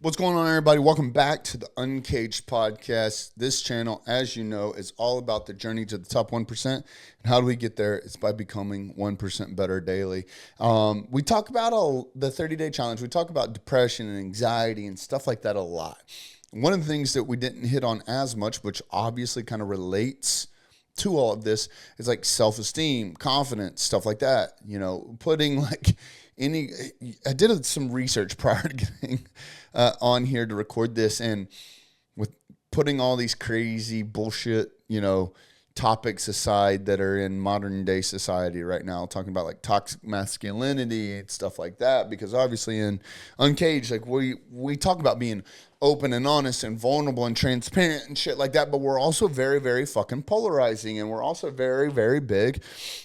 What's going on, everybody? Welcome back to the Uncaged podcast. This channel, as you know, is all about the journey to the top 1%. And how do we get there? It's by becoming 1% better daily. We talk about the 30-day challenge. We talk about depression and anxiety and stuff like that a lot. One of the things that we didn't hit on as much, which obviously kind of relates to all of this, is like self-esteem, confidence, stuff like that. You know, putting like I did some research prior to getting on here to record this, and with putting all these crazy bullshit, topics aside that are in modern day society right now, talking about like toxic masculinity and stuff like that, because obviously in Uncaged, like we talk about being open and honest and vulnerable and transparent and shit like that, but we're also very, very fucking polarizing, and we're also very, very big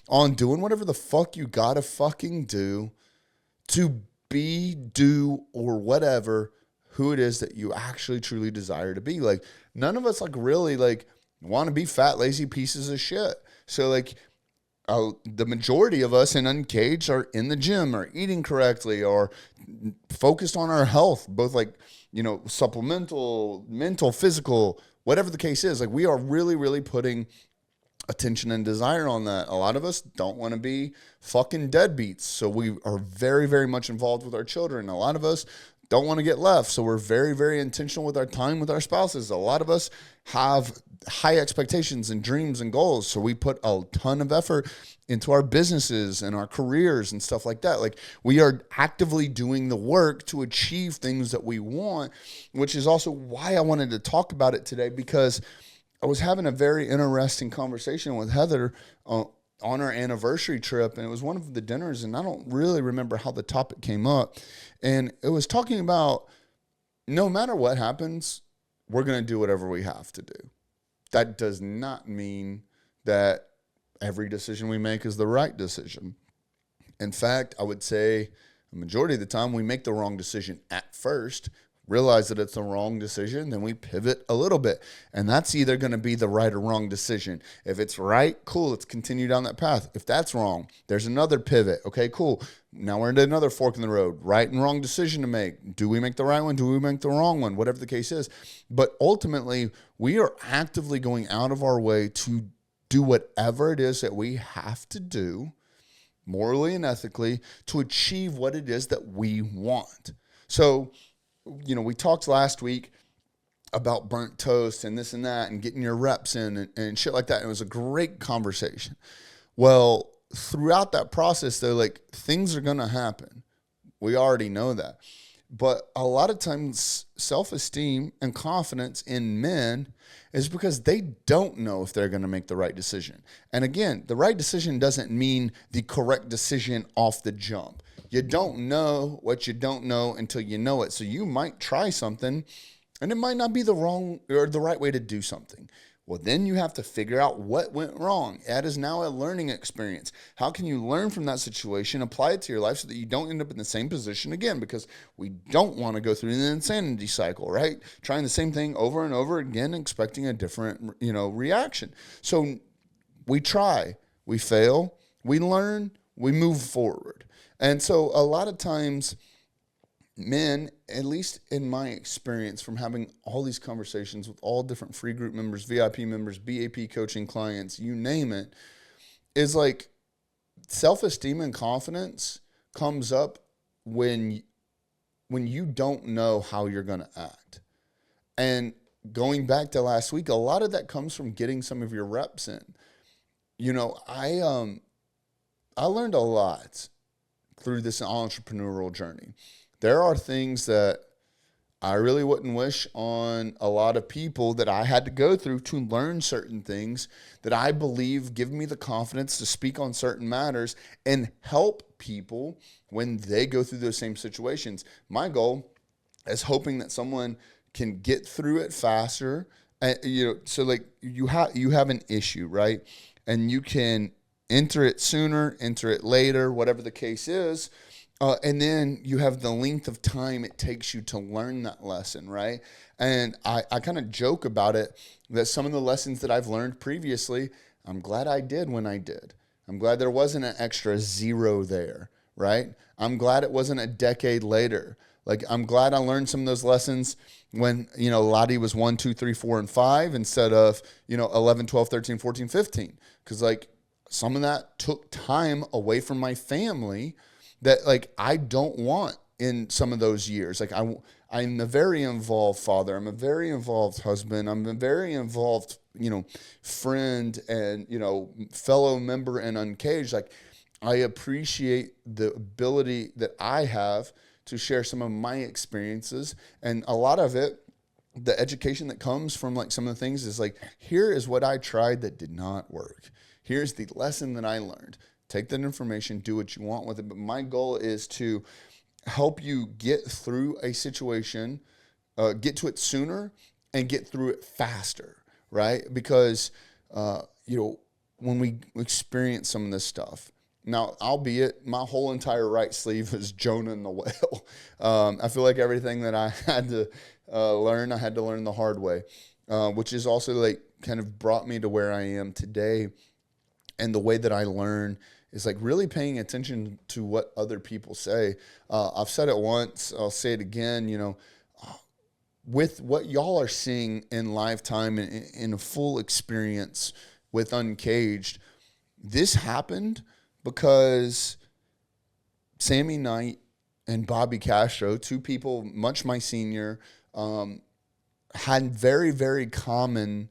on doing whatever the fuck you gotta fucking do to be, do, or whatever who it is that you actually truly desire to be. Like, none of us really want to be fat, lazy pieces of shit. So the majority of us in Uncaged are in the gym or eating correctly or focused on our health, both supplemental, mental, physical, whatever the case is. Like, we are really, really putting attention and desire on that. A lot of us don't want to be fucking deadbeats, so we are very, very much involved with our children. A lot of us don't want to get left, so we're very, very intentional with our time with our spouses. A lot of us have high expectations and dreams and goals, so we put a ton of effort into our businesses and our careers and stuff like that. Like, we are actively doing the work to achieve things that we want, which is also why I wanted to talk about it today, because I was having a very interesting conversation with Heather on our anniversary trip, and it was one of the dinners, and I don't really remember how the topic came up. And it was talking about, no matter what happens, we're going to do whatever we have to do. That does not mean that every decision we make is the right decision. In fact, I would say the majority of the time we make the wrong decision at first, realize that it's the wrong decision, then we pivot a little bit. And that's either going to be the right or wrong decision. If it's right, cool, let's continue down that path. If that's wrong, there's another pivot. Okay, cool. Now we're into another fork in the road. Right and wrong decision to make. Do we make the right one? Do we make the wrong one? Whatever the case is. But ultimately, we are actively going out of our way to do whatever it is that we have to do, morally and ethically, to achieve what it is that we want. So, we talked last week about burnt toast and this and that and getting your reps in and shit like that. It was a great conversation. Well, throughout that process, though, things are going to happen. We already know that. But a lot of times, self-esteem and confidence in men is because they don't know if they're going to make the right decision. And again, the right decision doesn't mean the correct decision off the jump. You don't know what you don't know until you know it. So you might try something and it might not be the wrong or the right way to do something. Well, then you have to figure out what went wrong. That is now a learning experience. How can you learn from that situation, apply it to your life so that you don't end up in the same position again? Because we don't want to go through the insanity cycle, right? Trying the same thing over and over again, expecting a different, reaction. So we try, we fail, we learn, we move forward. And so a lot of times, men, at least in my experience from having all these conversations with all different free group members, VIP members, BAP coaching clients, you name it, is like self-esteem and confidence comes up when you don't know how you're going to act. And going back to last week, a lot of that comes from getting some of your reps in. I learned a lot through this entrepreneurial journey. There are things that I really wouldn't wish on a lot of people that I had to go through to learn certain things that I believe give me the confidence to speak on certain matters and help people when they go through those same situations. My goal is hoping that someone can get through it faster. So you have an issue, right? And you can enter it sooner, enter it later, whatever the case is. And then you have the length of time it takes you to learn that lesson, right? And I kind of joke about it that some of the lessons that I've learned previously, I'm glad I did when I did. I'm glad there wasn't an extra zero there, right? I'm glad it wasn't a decade later. Like, I'm glad I learned some of those lessons when, Lottie was 1, 2, 3, 4, and 5 instead of, 11, 12, 13, 14, 15. Because, like, some of that took time away from my family that, like, I don't want in some of those years. Like, I'm a very involved father. I'm a very involved husband. I'm a very involved, friend and, fellow member in Uncaged. Like, I appreciate the ability that I have to share some of my experiences. And a lot of it, the education that comes from like some of the things is like, here is what I tried that did not work. Here's the lesson that I learned. Take that information, do what you want with it. But my goal is to help you get through a situation, get to it sooner and get through it faster, right? Because, when we experience some of this stuff, now, albeit my whole entire right sleeve is Jonah and the whale. I feel like everything that I had to learn, I had to learn the hard way, which is also like kind of brought me to where I am today. And the way that I learn is like really paying attention to what other people say. I've said it once, I'll say it again, with what y'all are seeing in lifetime and in a full experience with Uncaged, this happened because Sammy Knight and Bobby Castro, two people much my senior, had very, very common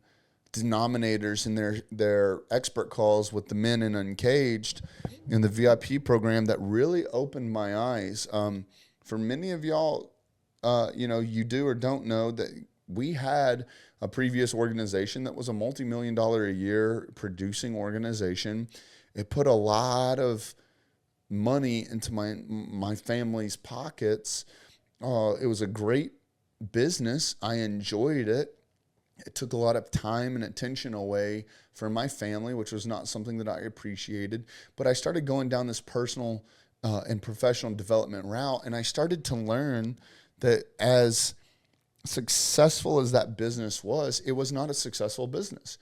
denominators in their expert calls with the men in Uncaged in the VIP program that really opened my eyes. For many of y'all, you do or don't know that we had a previous organization that was a multi-million-dollar a year producing organization. It put a lot of money into my family's pockets. It was a great business. I enjoyed it. It took a lot of time and attention away from my family, which was not something that I appreciated. But I started going down this personal and professional development route, and I started to learn that as successful as that business was, it was not a successful business.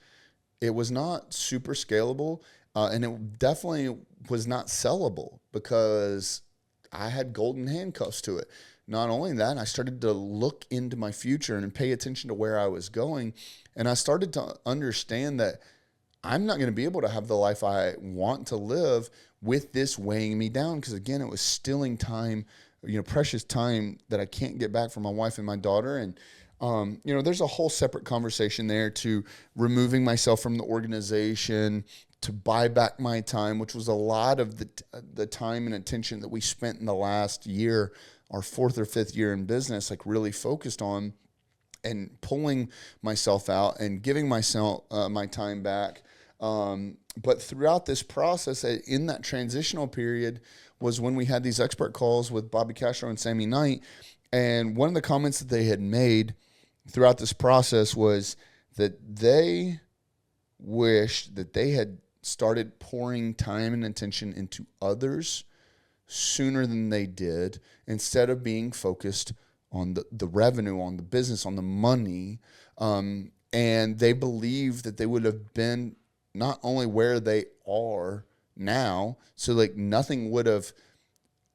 It was not super scalable. And it definitely was not sellable because I had golden handcuffs to it. Not only that, I started to look into my future and pay attention to where I was going. And I started to understand that I'm not going to be able to have the life I want to live with this weighing me down. Because again, it was stealing time, precious time that I can't get back from my wife and my daughter. And there's a whole separate conversation there to removing myself from the organization, to buy back my time, which was a lot of the time and attention that we spent in the last year, our 4th or 5th year in business, like really focused on and pulling myself out and giving myself my time back. But throughout this process, in that transitional period, was when we had these expert calls with Bobby Castro and Sammy Knight. And one of the comments that they had made throughout this process was that they wished that they had started pouring time and attention into others sooner than they did, instead of being focused on the revenue, on the business, on the money. And they believe that they would have been not only where they are now, so like nothing would have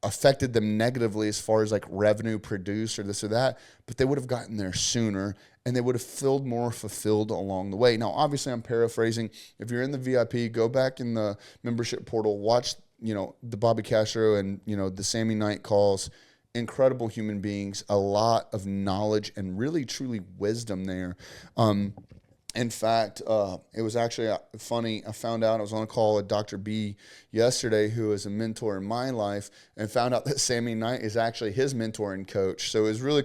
affected them negatively as far as like revenue produced or this or that, but they would have gotten there sooner and they would have felt more fulfilled along the way. Now, obviously, I'm paraphrasing. If you're in the VIP, go back in the membership portal, watch, the Bobby Castro and, the Sammy Knight calls. Incredible human beings, a lot of knowledge and really, truly wisdom there. In fact, it was actually funny. I found out I was on a call with Dr. B yesterday, who is a mentor in my life, and found out that Sammy Knight is actually his mentor and coach. So it was really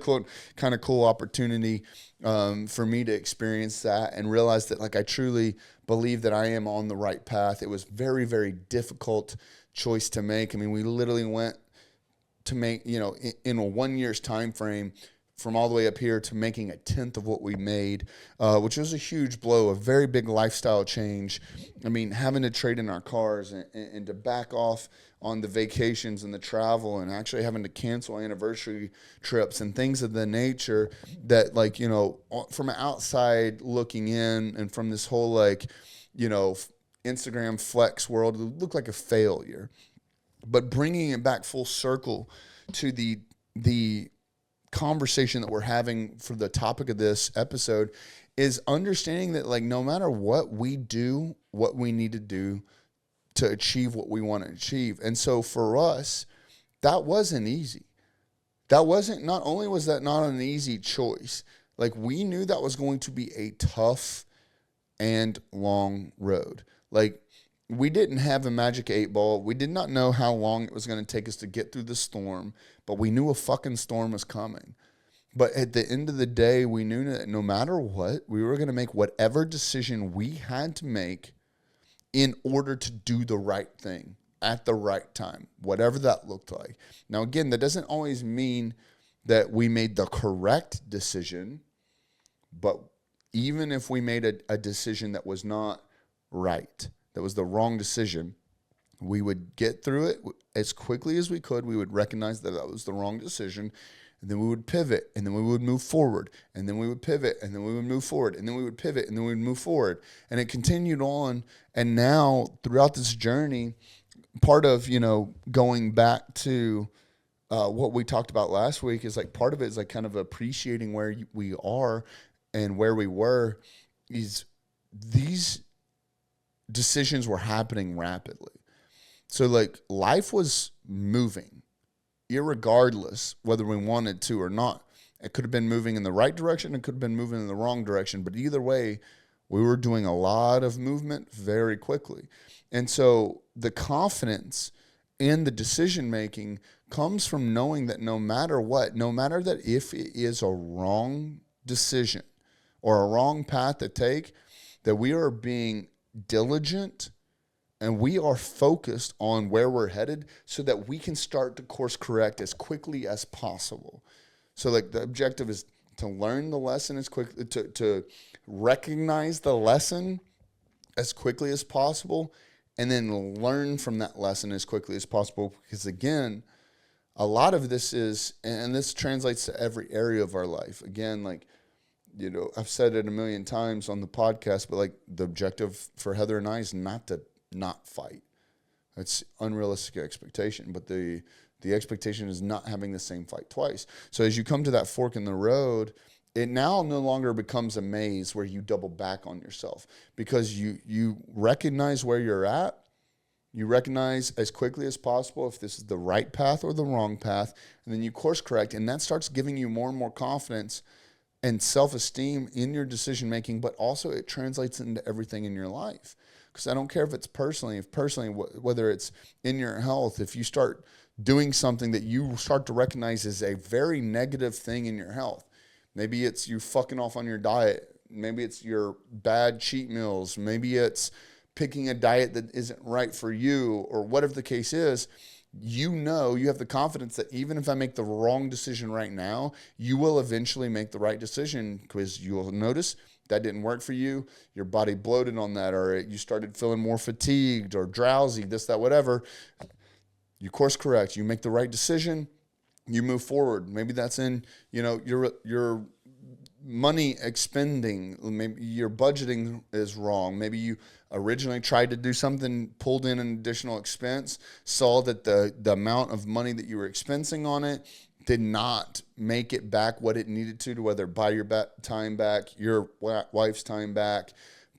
kind of cool opportunity for me to experience that and realize that, like, I truly believe that I am on the right path. It was very, very difficult choice to make. I mean, we literally went to make, in a 1 year's time frame, from all the way up here to making 1/10 of what we made, which was a huge blow, a very big lifestyle change. I mean, having to trade in our cars and to back off on the vacations and the travel, and actually having to cancel anniversary trips and things of the nature that, like, from outside looking in and from this whole, like, Instagram flex world, it looked like a failure. But bringing it back full circle to the conversation that we're having for the topic of this episode is understanding that, like, no matter what we do, what we need to do to achieve what we want to achieve. And so for us, that wasn't easy. Not only was that not an easy choice, like, we knew that was going to be a tough and long road. Like, we didn't have a magic 8 ball. We did not know how long it was going to take us to get through the storm, but we knew a fucking storm was coming. But at the end of the day, we knew that no matter what, we were going to make whatever decision we had to make in order to do the right thing at the right time, whatever that looked like. Now, again, that doesn't always mean that we made the correct decision, but even if we made a decision that was not right, that was the wrong decision, we would get through it as quickly as we could. We would recognize that that was the wrong decision, and then we would pivot, and then we would move forward, and then we would pivot, and then we would move forward, and then we would pivot, and then we would move forward. And it continued on. And now, throughout this journey, part of, going back to what we talked about last week is, like, part of it is, like, kind of appreciating where we are and where we were. Is these decisions were happening rapidly. So, like, life was moving, irregardless whether we wanted to or not. It could have been moving in the right direction. It could have been moving in the wrong direction. But either way, we were doing a lot of movement very quickly. And so the confidence in the decision-making comes from knowing that no matter what, no matter that if it is a wrong decision or a wrong path to take, that we are being diligent and we are focused on where we're headed so that we can start to course correct as quickly as possible. So, like, the objective is to learn the lesson as quickly, to recognize the lesson as quickly as possible, and then learn from that lesson as quickly as possible. Because, again, a lot of this is, and this translates to every area of our life. Again, like, I've said it a million times on the podcast, but, like, the objective for Heather and I is not to not fight. That's unrealistic expectation, but the expectation is not having the same fight twice. So as you come to that fork in the road, it now no longer becomes a maze where you double back on yourself, because you recognize where you're at. You recognize as quickly as possible if this is the right path or the wrong path, and then you course correct, and that starts giving you more and more confidence and self-esteem in your decision making, but also it translates into everything in your life. Because I don't care if it's personally, whether it's in your health, if you start doing something that you start to recognize as a very negative thing in your health. Maybe it's you fucking off on your diet. Maybe it's your bad cheat meals. Maybe it's picking a diet that isn't right for you, or whatever the case is. You have the confidence that even if I make the wrong decision right now, you will eventually make the right decision, because you'll notice that didn't work for you. Your body bloated on that, or you started feeling more fatigued or drowsy, this, that, whatever. You course correct. You make the right decision. You move forward. Maybe that's in, your money expending. Maybe your budgeting is wrong. Maybe you originally tried to do something, pulled in an additional expense, saw that the amount of money that you were expensing on it did not make it back what it needed to whether buy your time back, your wife's time back,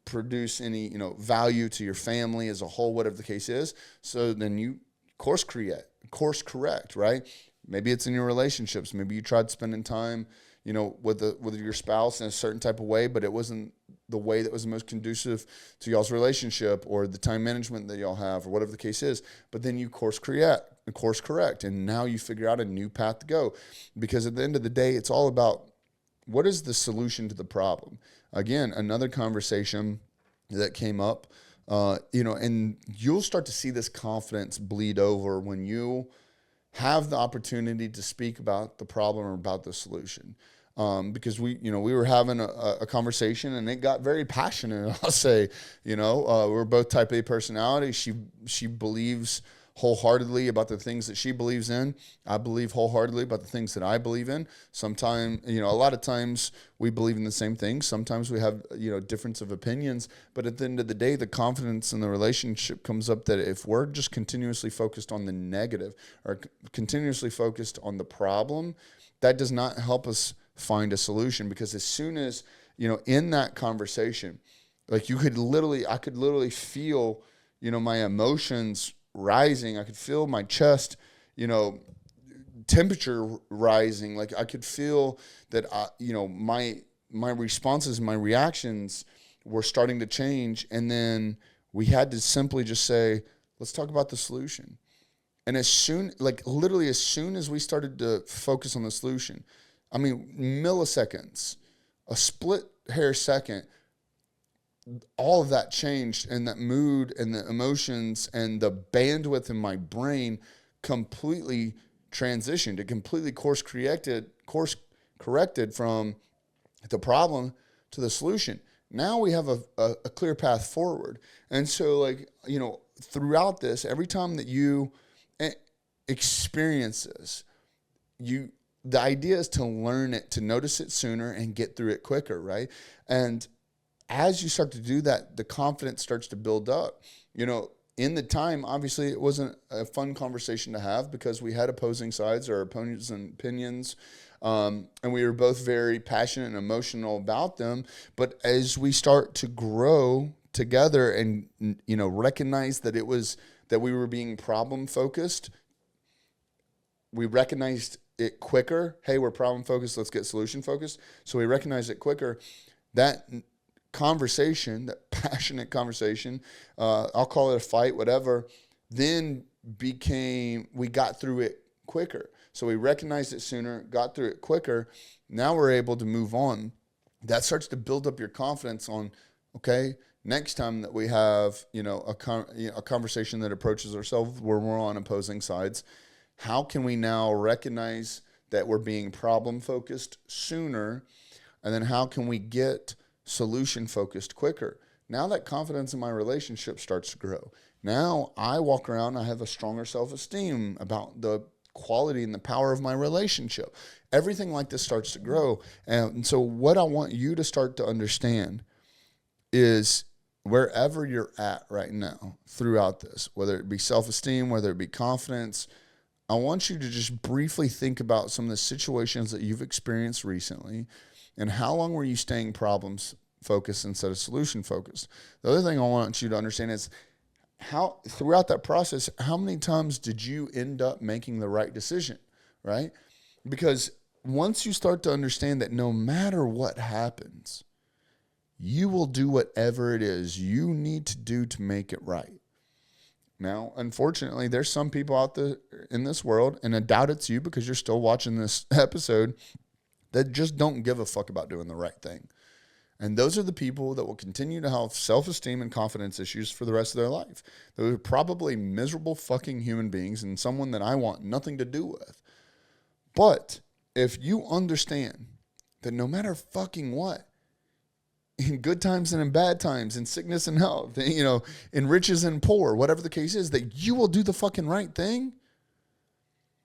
produce any, value to your family as a whole, whatever the case is. So then you course correct, right? Maybe it's in your relationships. Maybe you tried spending time, with your spouse in a certain type of way, but it wasn't the way that was most conducive to y'all's relationship, or the time management that y'all have, or whatever the case is. But then you course correct, and now you figure out a new path to go. Because at the end of the day, it's all about what is the solution to the problem. Again, another conversation that came up, and you'll start to see this confidence bleed over when you have the opportunity to speak about the problem or about the solution. Because we were having a conversation, and it got very passionate. I'll say, we're both type A personalities. She believes wholeheartedly about the things that she believes in. I believe wholeheartedly about the things that I believe in. Sometimes, a lot of times we believe in the same things. Sometimes we have, difference of opinions. But at the end of the day, the confidence in the relationship comes up that if we're just continuously focused on the negative, or continuously focused on the problem, that does not help us find a solution, because as soon as, in that conversation, like I could literally feel, my emotions rising. I could feel my chest, temperature rising. Like I could feel that, my responses, my reactions were starting to change. And then we had to simply just say, let's talk about the solution. And literally as soon as we started to focus on the solution, milliseconds, a split hair second, all of that changed, and that mood and the emotions and the bandwidth in my brain completely transitioned. It completely course corrected from the problem to the solution. Now we have a clear path forward. And so throughout this, every time that you experience this, the idea is to learn it, to notice it sooner and get through it quicker, right? And as you start to do that, the confidence starts to build up. In the time, obviously, it wasn't a fun conversation to have because we had opposing sides or opponents and opinions, and we were both very passionate and emotional about them. But as we start to grow together and, recognize that we were being problem focused, we recognized it quicker. Hey, we're problem focused. Let's get solution focused. So we recognized it quicker. That conversation, that passionate conversation, I'll call it a fight, whatever, then we got through it quicker. So we recognized it sooner, got through it quicker. Now we're able to move on. That starts to build up your confidence on, okay, next time that we have, a conversation that approaches ourselves where we're on opposing sides, how can we now recognize that we're being problem focused sooner? And then how can we get solution focused quicker? Now that confidence in my relationship starts to grow. Now I walk around, I have a stronger self-esteem about the quality and the power of my relationship. Everything like this starts to grow. And so what I want you to start to understand is wherever you're at right now throughout this, whether it be self-esteem, whether it be confidence, I want you to just briefly think about some of the situations that you've experienced recently and how long were you staying problems focused instead of solution focused. The other thing I want you to understand is how throughout that process, how many times did you end up making the right decision, right? Because once you start to understand that no matter what happens, you will do whatever it is you need to do to make it right. Now, unfortunately, there's some people out there in this world, and I doubt it's you because you're still watching this episode, that just don't give a fuck about doing the right thing. And those are the people that will continue to have self-esteem and confidence issues for the rest of their life. They're probably miserable fucking human beings and someone that I want nothing to do with. But if you understand that no matter fucking what, in good times and in bad times, in sickness and health, in riches and poor, whatever the case is, that you will do the fucking right thing,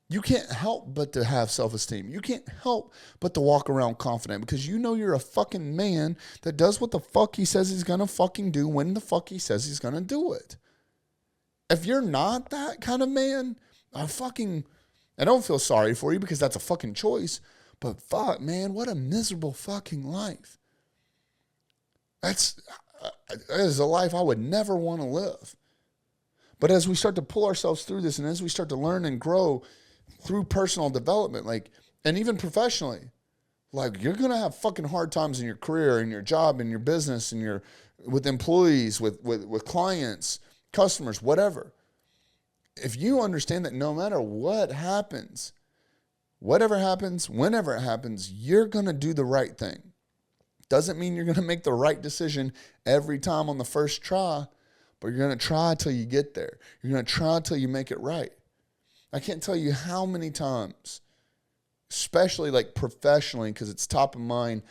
you can't help but to have self-esteem. You can't help but to walk around confident because you're a fucking man that does what the fuck he says he's going to fucking do when the fuck he says he's going to do it. If you're not that kind of man, I don't feel sorry for you because that's a fucking choice. But fuck, man, what a miserable fucking life. That is a life I would never want to live. But as we start to pull ourselves through this and as we start to learn and grow through personal development, and even professionally, you're going to have fucking hard times in your career, in your job, in your business, with employees, with clients, customers, whatever. If you understand that no matter what happens, whatever happens, whenever it happens, you're going to do the right thing. Doesn't mean you're going to make the right decision every time on the first try, but you're going to try till you get there. You're going to try till you make it right. I can't tell you how many times, especially professionally, because it's top of mind,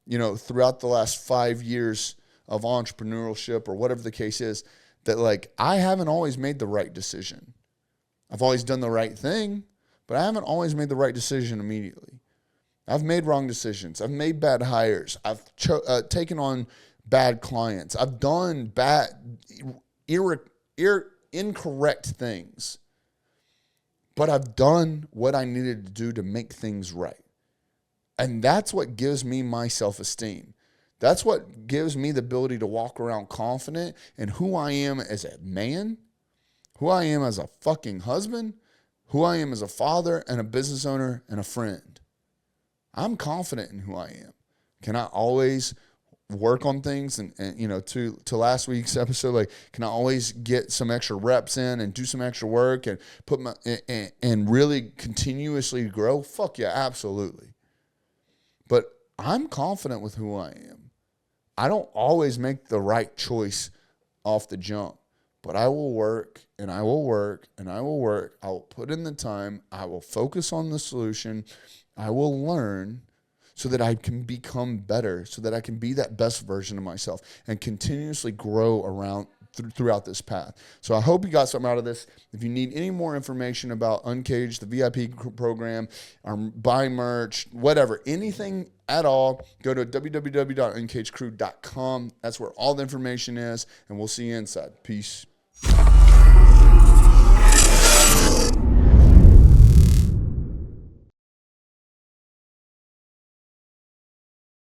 throughout the last 5 years of entrepreneurship or whatever the case is, that I haven't always made the right decision. I've always done the right thing, but I haven't always made the right decision immediately. I've made wrong decisions. I've made bad hires. I've taken on bad clients. I've done bad, incorrect things. But I've done what I needed to do to make things right. And that's what gives me my self-esteem. That's what gives me the ability to walk around confident in who I am as a man, who I am as a fucking husband, who I am as a father and a business owner and a friend. I'm confident in who I am. Can I always work on things and to last week's episode, like, can I always get some extra reps in and do some extra work and put my and really continuously grow? Fuck yeah, absolutely. But I'm confident with who I am. I don't always make the right choice off the jump, but I will work and I will work and I will work. I will put in the time. I will focus on the solution. I will learn so that I can become better, so that I can be that best version of myself and continuously grow throughout this path. So I hope you got something out of this. If you need any more information about Uncaged, the VIP program, buy merch, whatever, anything at all, go to www.uncagedcrew.com. That's where all the information is, and we'll see you inside. Peace.